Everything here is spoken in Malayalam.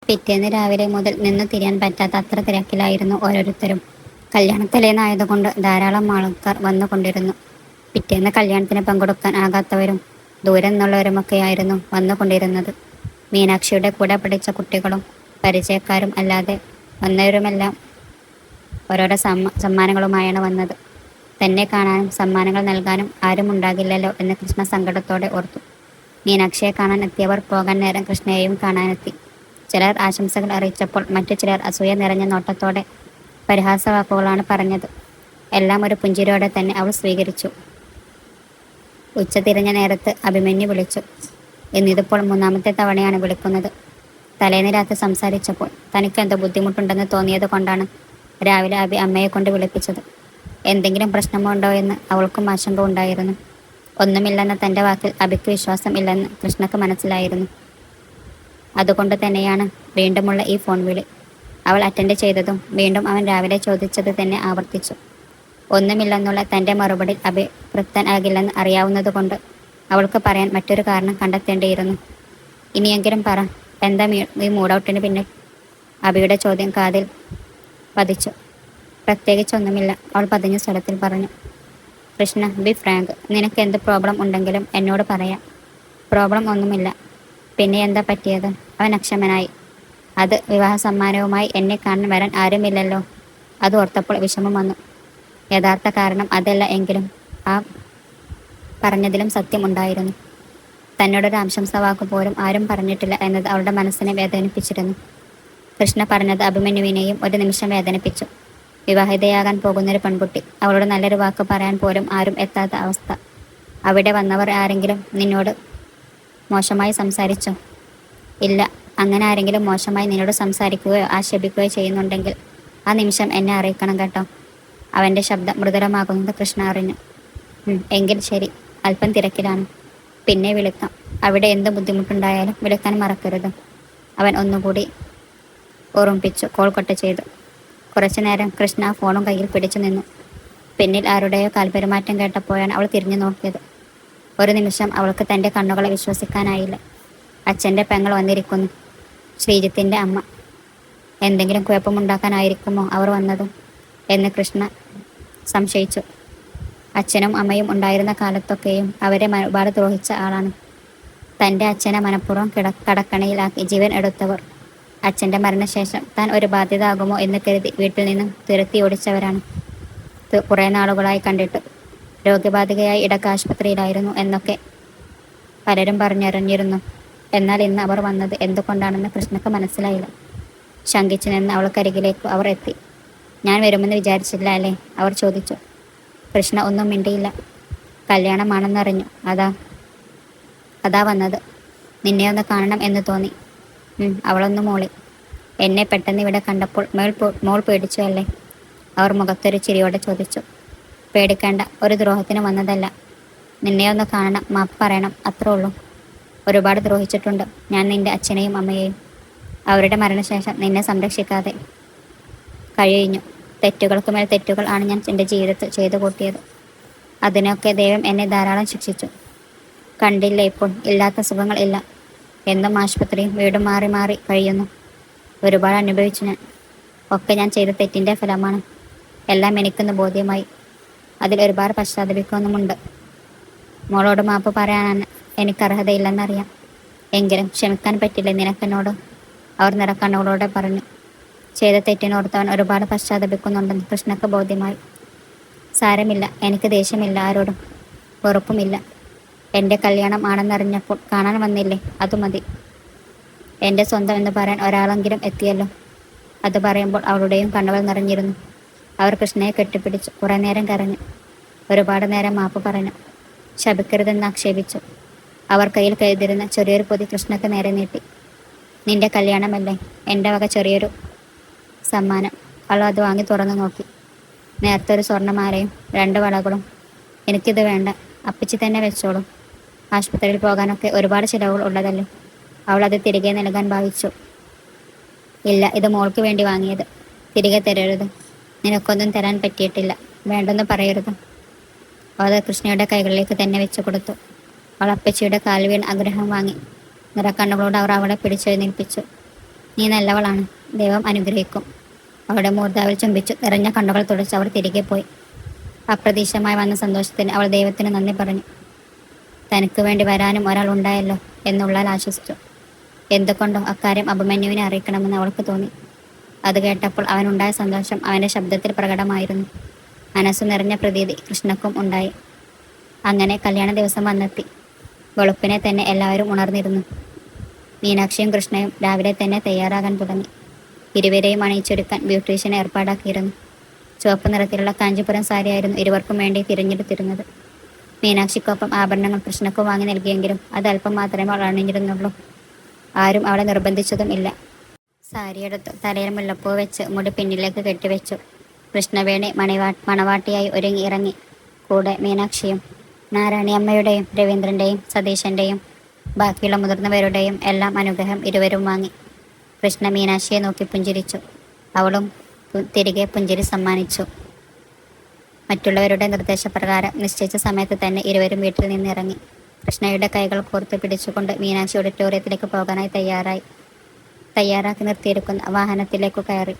പിറ്റേന്ന് രാവിലെ മുതൽ നിന്ന് തിരിയാൻ പറ്റാത്ത അത്ര തിരക്കിലായിരുന്നു ഓരോരുത്തരും. കല്യാണത്തലേന്നായതുകൊണ്ട് ധാരാളം ആൾക്കാർ വന്നുകൊണ്ടിരുന്നു. പിറ്റേന്ന് കല്യാണത്തിന് പങ്കെടുക്കാൻ ആകാത്തവരും ദൂരെ നിന്നുള്ളവരുമൊക്കെയായിരുന്നു വന്നുകൊണ്ടിരുന്നത്. മീനാക്ഷിയുടെ കൂടെ പഠിച്ച കുട്ടികളും പരിചയക്കാരും അല്ലാതെ വന്നവരുമെല്ലാം ഓരോരോ സമ്മാനങ്ങളുമായാണ് വന്നത്. തന്നെ കാണാനും സമ്മാനങ്ങൾ നൽകാനും ആരും ഉണ്ടാകില്ലല്ലോ എന്ന് കൃഷ്ണ സങ്കടത്തോടെ ഓർത്തു. മീനാക്ഷിയെ കാണാൻ എത്തിയവർ പോകാൻ നേരം കൃഷ്ണയെയും കാണാനെത്തി. ചിലർ ആശംസകൾ അറിയിച്ചപ്പോൾ മറ്റു ചിലർ അസൂയ നിറഞ്ഞ നോട്ടത്തോടെ പരിഹാസവാക്കുകളാണ് പറഞ്ഞത്. എല്ലാം ഒരു പുഞ്ചിരിയോടെ തന്നെ അവൾ സ്വീകരിച്ചു. ഉച്ച തിരിഞ്ഞ നേരത്ത് അഭിമന്യു വിളിച്ചു. എന്നിതിപ്പോൾ മൂന്നാമത്തെ തവണയാണ് വിളിക്കുന്നത്. തലേന്ന് രാത്രി സംസാരിച്ചപ്പോൾ തനിക്ക് എന്തോ ബുദ്ധിമുട്ടുണ്ടെന്ന് തോന്നിയത് കൊണ്ടാണ് രാവിലെ അഭി അമ്മയെ കൊണ്ട് വിളിപ്പിച്ചത്. എന്തെങ്കിലും പ്രശ്നമുണ്ടോ എന്ന് അവൾക്കും ആശങ്ക ഉണ്ടായിരുന്നു. ഒന്നുമില്ലെന്ന തൻ്റെ വാക്കിൽ അഭിക്ക് വിശ്വാസം ഇല്ലെന്ന് കൃഷ്ണക്ക് മനസ്സിലായിരുന്നു. അതുകൊണ്ട് തന്നെയാണ് വീണ്ടുമുള്ള ഈ ഫോൺ വിളി. അവൾ അറ്റൻഡ് ചെയ്തതും വീണ്ടും അവൻ രാവിലെ ചോദിച്ചത് തന്നെ ആവർത്തിച്ചു. ഒന്നുമില്ലെന്നുള്ള തൻ്റെ മറുപടി അഭി തൃപ്തനാകില്ലെന്ന് അറിയാവുന്നതുകൊണ്ട് അവൾക്ക് പറയാൻ മറ്റൊരു കാരണം കണ്ടെത്തേണ്ടിയിരുന്നു. ഇനിയെങ്കിലും പറ, എന്താ ഈ മൂഡൌട്ടിന് പിന്നിൽ? അഭിയുടെ ചോദ്യം കാതിൽ പതിച്ചു. പ്രത്യേകിച്ചൊന്നുമില്ല, അവൾ പതിഞ്ഞ സ്വരത്തിൽ പറഞ്ഞു. കൃഷ്ണ, ബി ഫ്രാങ്ക്, നിനക്ക് എന്ത് പ്രോബ്ലം ഉണ്ടെങ്കിലും എന്നോട് പറയാം. പ്രോബ്ലം ഒന്നുമില്ല. പിന്നെ എന്താ പറ്റിയത്? അവൻ അക്ഷമനായി. അത് വിവാഹ സമ്മാനവുമായി എന്നെ കാണാൻ വരാൻ ആരുമില്ലല്ലോ. അത് ഓർത്തപ്പോൾ വിഷമം വന്നു. യഥാർത്ഥ കാരണം അതല്ല എങ്കിലും ആ പറഞ്ഞതിലും സത്യം ഉണ്ടായിരുന്നു. തന്നോടൊരു ആശംസ വാക്കു പോലും ആരും പറഞ്ഞിട്ടില്ല എന്നത് അവളുടെ മനസ്സിനെ വേദനിപ്പിച്ചിരുന്നു. കൃഷ്ണ പറഞ്ഞത് അഭിമന്യുവിനെയും ഒരു നിമിഷം വേദനിപ്പിച്ചു. വിവാഹിതയാകാൻ പോകുന്നൊരു പെൺകുട്ടി, അവളോട് നല്ലൊരു വാക്ക് പറയാൻ പോലും ആരും എത്താത്ത അവസ്ഥ. അവിടെ വന്നവർ ആരെങ്കിലും നിന്നോട് മോശമായി സംസാരിച്ചോ? ഇല്ല. അങ്ങനെ ആരെങ്കിലും മോശമായി നിന്നോട് സംസാരിക്കുകയോ ആക്ഷേപിക്കുകയോ ചെയ്യുന്നുണ്ടെങ്കിൽ ആ നിമിഷം എന്നെ അറിയിക്കണം കേട്ടോ. അവൻ്റെ ശബ്ദം മൃദുലമാകുന്നത് കൃഷ്ണ അറിഞ്ഞു. എങ്കിൽ ശരി, അല്പം തിരക്കിലാണ്, പിന്നെ വിളിക്കാം. അവിടെ എന്ത് ബുദ്ധിമുട്ടുണ്ടായാലും വിളിക്കാൻ മറക്കരുത്, അവൻ ഒന്നുകൂടി ഓർമ്മിപ്പിച്ചു. കോൾ കട്ട് ചെയ്തു. കുറച്ചു നേരം കൃഷ്ണ ഫോണും കയ്യിൽ പിടിച്ചു നിന്നു. പിന്നിൽ ആരുടെയോ കാൽപെരുമാറ്റം കേട്ടപ്പോഴാണ് അവൾ തിരിഞ്ഞു നോക്കിയത്. ഒരു നിമിഷം അവൾക്ക് തൻ്റെ കണ്ണുകളെ വിശ്വസിക്കാനായില്ല. അച്ഛൻ്റെ പെങ്ങൾ വന്നിരിക്കുന്നു, ശ്രീജിത്തിൻ്റെ അമ്മ. എന്തെങ്കിലും കുഴപ്പമുണ്ടാക്കാനായിരിക്കുമോ അവർ വന്നത് എന്ന് കൃഷ്ണ സംശയിച്ചു. അച്ഛനും അമ്മയും ഉണ്ടായിരുന്ന കാലത്തൊക്കെയും അവരെ ഒരുപാട് ദ്രോഹിച്ച ആളാണ്. തൻ്റെ അച്ഛനെ മനഃപൂർവ്വം കടക്കണിയിലാക്കി ജീവൻ എടുത്തവർ. അച്ഛൻ്റെ മരണശേഷം താൻ ഒരു ബാധ്യത ആകുമോ എന്ന് കരുതി വീട്ടിൽ നിന്നും തുരത്തി ഓടിച്ചവരാണ്. കുറേ നാളുകളായി കണ്ടിട്ട്. രോഗബാധികയായി ആശുപത്രിയിലായിരുന്നു എന്നൊക്കെ പലരും പറഞ്ഞറിഞ്ഞിരുന്നു. എന്നാൽ ഇന്ന് അവർ വന്നത് എന്തുകൊണ്ടാണെന്ന് കൃഷ്ണക്ക് മനസ്സിലായില്ല. ശങ്കിച്ചു നിന്ന് അവൾക്കരികിലേക്ക് അവർ എത്തി. ഞാൻ വരുമെന്ന് വിചാരിച്ചില്ല അല്ലേ? അവർ ചോദിച്ചു. കൃഷ്ണ ഒന്നും മിണ്ടിയില്ല. കല്യാണമാണെന്നറിഞ്ഞു, അതാ വന്നത്. നിന്നെ ഒന്ന് കാണണം എന്ന് തോന്നി. അവളൊന്ന് മൂളി. എന്നെ പെട്ടെന്ന് ഇവിടെ കണ്ടപ്പോൾ മോൾ പേടിച്ചു അല്ലേ? അവർ മുഖത്തൊരു ചിരിയോടെ ചോദിച്ചു. പേടിക്കേണ്ട, ഒരു ദ്രോഹത്തിന് വന്നതല്ല. നിന്നെ ഒന്ന് കാണണം, മാപ്പ് പറയണം, അത്രേ ഉള്ളൂ. ഒരുപാട് ദ്രോഹിച്ചിട്ടുണ്ട് ഞാൻ നിന്റെ അച്ഛനെയും അമ്മയെയും. അവരുടെ മരണശേഷം നിന്നെ സംരക്ഷിക്കാതെ കഴിഞ്ഞു. തെറ്റുകൾക്ക് മേൽ തെറ്റുകൾ ആണ് ഞാൻ എൻ്റെ ജീവിതത്തിൽ ചെയ്തു കൂട്ടിയത്. അതിനൊക്കെ ദൈവം എന്നെ ധാരാളം ശിക്ഷിച്ചു. കണ്ടില്ല, ഇപ്പോൾ ഇല്ലാത്ത സുഖങ്ങൾ ഇല്ല. എന്നും ആശുപത്രിയും വീടും മാറി മാറി കഴിയുന്നു. ഒരുപാട് അനുഭവിച്ചു ഞാൻ. ഒക്കെ ഞാൻ ചെയ്ത തെറ്റിൻ്റെ ഫലമാണ്. എല്ലാം എനിക്കൊന്ന് ബോധ്യമായി. അതിൽ ഒരുപാട് പശ്ചാത്തപിക്കുന്നുമുണ്ട്. മോളോട് മാപ്പ് പറയാൻ എനിക്ക് അർഹതയില്ലെന്നറിയാം. എങ്കിലും ക്ഷമിക്കാൻ പറ്റില്ല നിനക്കെന്നോട്, അവർ നിറക്കണ്ണുകളോടെ പറഞ്ഞു. ചെയ്ത തെറ്റിനോർത്തവൻ ഒരുപാട് പശ്ചാത്തപിക്കുന്നുണ്ടെന്ന് കൃഷ്ണക്ക് ബോധ്യമായി. സാരമില്ല, എനിക്ക് ദേഷ്യമില്ല, ആരോടും വെറുപ്പുമില്ല. എൻ്റെ കല്യാണം ആണെന്നറിഞ്ഞപ്പോൾ കാണാൻ വന്നില്ലേ, അത് മതി. എൻ്റെ സ്വന്തം എന്ന് പറയാൻ ഒരാളെങ്കിലും എത്തിയല്ലോ. അത് പറയുമ്പോൾ അവളുടെയും കണ്ണുകൾ നിറഞ്ഞിരുന്നു. അവർ കൃഷ്ണയെ കെട്ടിപ്പിടിച്ചു. കുറേ നേരം കരഞ്ഞു. ഒരുപാട് നേരം മാപ്പ് പറഞ്ഞു. ശപിക്കരുതെന്ന് ആക്ഷേപിച്ചു. അവർ കയ്യിൽ കരുതിരുന്ന ചെറിയൊരു പൊതി കൃഷ്ണക്ക് നേരെ നീട്ടി. നിന്റെ കല്യാണമല്ലേ, എൻ്റെ വക ചെറിയൊരു സമ്മാനം. അവൾ അത് വാങ്ങി തുറന്നു നോക്കി. നേരത്തെ ഒരു സ്വർണ്ണമാലയും 2 വളകളും. എനിക്കിത് വേണ്ട, അപ്പിച്ചി തന്നെ വെച്ചോളൂ. ആശുപത്രിയിൽ പോകാനൊക്കെ ഒരുപാട് ചിലവുകൾ ഉള്ളതല്ലേ. അവൾ അത് തിരികെ നൽകാൻ ഭാവിച്ചു. ഇല്ല, ഇത് മോൾക്ക് വേണ്ടി വാങ്ങിയത്. തിരികെ തരരുത്. നിനക്കൊന്നും തരാൻ പറ്റിയിട്ടില്ല, വേണ്ടെന്ന് പറയരുത്. അത് കൃഷ്ണയുടെ കൈകളിലേക്ക് തന്നെ വെച്ചു കൊടുത്തു. അവൾ അപ്പച്ചിയുടെ കാൽ വീണ് ആഗ്രഹം വാങ്ങി. നിറക്കണ്ണുകളോട് അവർ അവളെ പിടിച്ചെഴുന്നേൽപ്പിച്ചു. നീ നല്ലവളാണ്, ദൈവം അനുഗ്രഹിക്കും. അവളുടെ മൂർധാവിൽ ചുംബിച്ചു. നിറഞ്ഞ കണ്ണുകൾ തുടച്ച് അവർ തിരികെ പോയി. അപ്രതീക്ഷിതമായി വന്ന സന്തോഷത്തിന് അവൾ ദൈവത്തിന് നന്ദി പറഞ്ഞു. തനിക്ക് വേണ്ടി വരാനും ഒരാൾ ഉണ്ടായല്ലോ എന്നുള്ളാൽ ആശ്വസിച്ചു. എന്തുകൊണ്ടോ അക്കാര്യം അഭിമന്യുവിനെ അറിയിക്കണമെന്ന് അവൾക്ക് തോന്നി. അത് കേട്ടപ്പോൾ അവനുണ്ടായ സന്തോഷം അവൻ്റെ ശബ്ദത്തിൽ പ്രകടമായിരുന്നു. മനസ്സു നിറഞ്ഞ പ്രതീതി കൃഷ്ണക്കും ഉണ്ടായി. അങ്ങനെ കല്യാണ ദിവസം വന്നെത്തി. വെളുപ്പിനെ തന്നെ എല്ലാവരും ഉണർന്നിരുന്നു. മീനാക്ഷിയും കൃഷ്ണയും രാവിലെ തന്നെ തയ്യാറാകാൻ തുടങ്ങി. ഇരുവരെയും അണിയിച്ചൊരുക്കാൻ ബ്യൂട്ടീഷ്യനെ ഏർപ്പാടാക്കിയിരുന്നു. ചുവപ്പ് നിറത്തിലുള്ള കാഞ്ചിപുരം സാരിയായിരുന്നു ഇരുവർക്കും വേണ്ടി തിരഞ്ഞെടുത്തിരുന്നത്. മീനാക്ഷിക്കൊപ്പം ആഭരണങ്ങൾ കൃഷ്ണക്ക് വാങ്ങി നൽകിയെങ്കിലും അത് അല്പം മാത്രമേ അവൾ അണിഞ്ഞിരുന്നുള്ളൂ. ആരും അവളെ നിർബന്ധിച്ചതും ഇല്ല. സാരിയെടുത്തു തലയിൽ മുല്ലപ്പൂ വെച്ച് മുടി പിന്നിലേക്ക് കെട്ടിവെച്ചു. കൃഷ്ണവേണി മണവാട്ടിയായി ഒരുങ്ങി ഇറങ്ങി. കൂടെ മീനാക്ഷിയും. നാരായണിയമ്മയുടെയും രവീന്ദ്രൻ്റെയും സതീശൻ്റെയും ബാക്കിയുള്ള മുതിർന്നവരുടെയും എല്ലാം അനുഗ്രഹം ഇരുവരും വാങ്ങി. കൃഷ്ണ മീനാക്ഷിയെ നോക്കി പുഞ്ചിരിച്ചു. അവളും തിരികെ പുഞ്ചിരി സമ്മാനിച്ചു. മറ്റുള്ളവരുടെ നിർദ്ദേശപ്രകാരം നിശ്ചയിച്ച സമയത്ത് തന്നെ ഇരുവരും വീട്ടിൽ നിന്നിറങ്ങി. കൃഷ്ണയുടെ കൈകൾ കോർത്ത് പിടിച്ചുകൊണ്ട് മീനാക്ഷി ഓഡിറ്റോറിയത്തിലേക്ക് പോകാനായി തയ്യാറാക്കി നിർത്തിയിരിക്കുന്ന വാഹനത്തിലേക്കു കയറി.